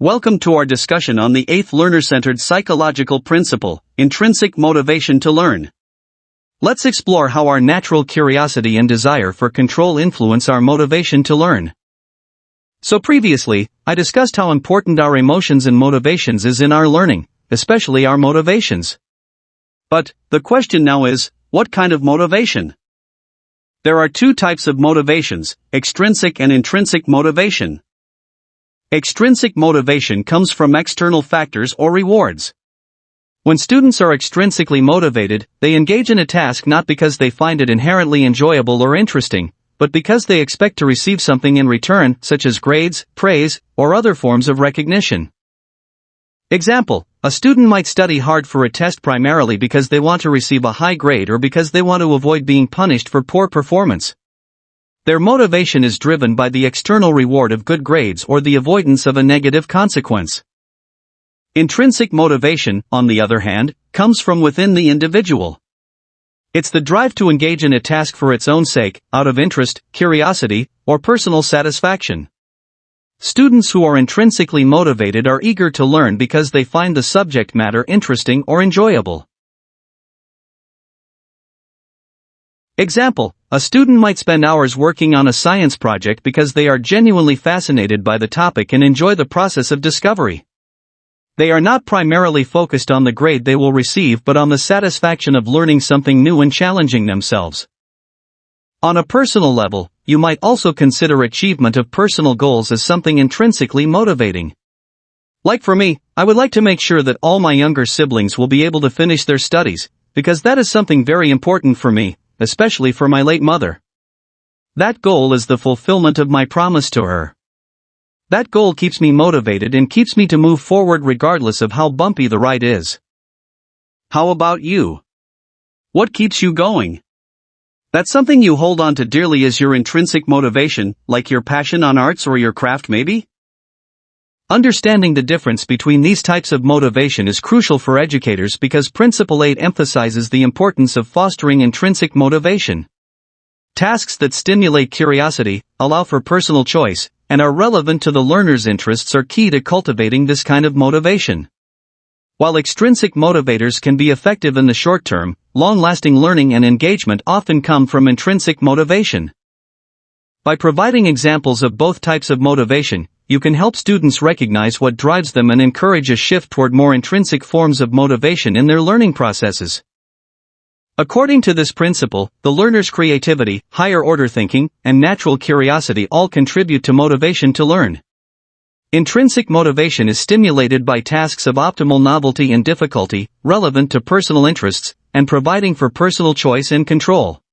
Welcome to our discussion on the 8th learner-centered psychological principle, intrinsic motivation to learn. Let's explore how our natural curiosity and desire for control influence our motivation to learn. So previously, I discussed how important our emotions and motivations is in our learning, especially our motivations. But, the question now is, what kind of motivation? There are two types of motivations, extrinsic and intrinsic motivation. Extrinsic motivation comes from external factors or rewards. When students are extrinsically motivated, they engage in a task not because they find it inherently enjoyable or interesting, but because they expect to receive something in return, such as grades, praise, or other forms of recognition. Example: a student might study hard for a test primarily because they want to receive a high grade or because they want to avoid being punished for poor performance. Their motivation is driven by the external reward of good grades or the avoidance of a negative consequence. Intrinsic motivation, on the other hand, comes from within the individual. It's the drive to engage in a task for its own sake, out of interest, curiosity, or personal satisfaction. Students who are intrinsically motivated are eager to learn because they find the subject matter interesting or enjoyable. Example: a student might spend hours working on a science project because they are genuinely fascinated by the topic and enjoy the process of discovery. They are not primarily focused on the grade they will receive but on the satisfaction of learning something new and challenging themselves. On a personal level, you might also consider achievement of personal goals as something intrinsically motivating. Like for me, I would like to make sure that all my younger siblings will be able to finish their studies, because that is something very important for me, especially for my late mother. That goal is the fulfillment of my promise to her. That goal keeps me motivated and keeps me to move forward regardless of how bumpy the ride is. How about you? What keeps you going? That something you hold on to dearly is your intrinsic motivation, like your passion on arts or your craft maybe? Understanding the difference between these types of motivation is crucial for educators because Principle 8 emphasizes the importance of fostering intrinsic motivation. Tasks that stimulate curiosity, allow for personal choice, and are relevant to the learner's interests are key to cultivating this kind of motivation. While extrinsic motivators can be effective in the short term, long-lasting learning and engagement often come from intrinsic motivation. By providing examples of both types of motivation, you can help students recognize what drives them and encourage a shift toward more intrinsic forms of motivation in their learning processes. According to this principle, the learner's creativity, higher-order thinking, and natural curiosity all contribute to motivation to learn. Intrinsic motivation is stimulated by tasks of optimal novelty and difficulty, relevant to personal interests, and providing for personal choice and control.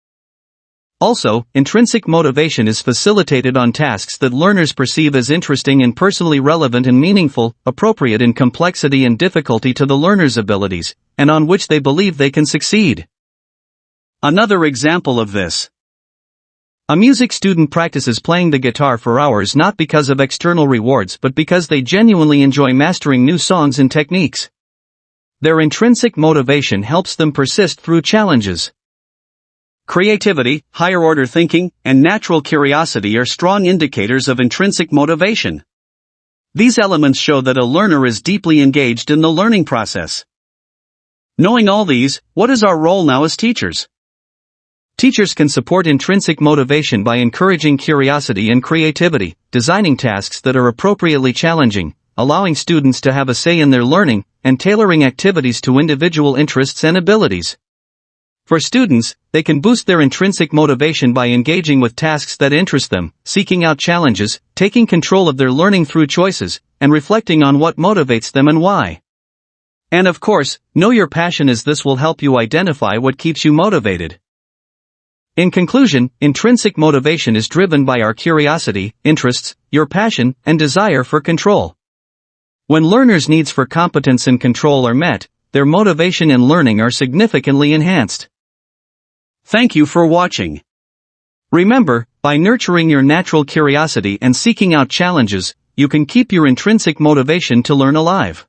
Also, intrinsic motivation is facilitated on tasks that learners perceive as interesting and personally relevant and meaningful, appropriate in complexity and difficulty to the learner's abilities, and on which they believe they can succeed. Another example of this. A music student practices playing the guitar for hours not because of external rewards but because they genuinely enjoy mastering new songs and techniques. Their intrinsic motivation helps them persist through challenges. Creativity, higher-order thinking, and natural curiosity are strong indicators of intrinsic motivation. These elements show that a learner is deeply engaged in the learning process. Knowing all these, what is our role now as teachers? Teachers can support intrinsic motivation by encouraging curiosity and creativity, designing tasks that are appropriately challenging, allowing students to have a say in their learning, and tailoring activities to individual interests and abilities. For students, they can boost their intrinsic motivation by engaging with tasks that interest them, seeking out challenges, taking control of their learning through choices, and reflecting on what motivates them and why. And of course, know your passion, as this will help you identify what keeps you motivated. In conclusion, intrinsic motivation is driven by our curiosity, interests, your passion, and desire for control. When learners' needs for competence and control are met, their motivation and learning are significantly enhanced. Thank you for watching. Remember, by nurturing your natural curiosity and seeking out challenges, you can keep your intrinsic motivation to learn alive.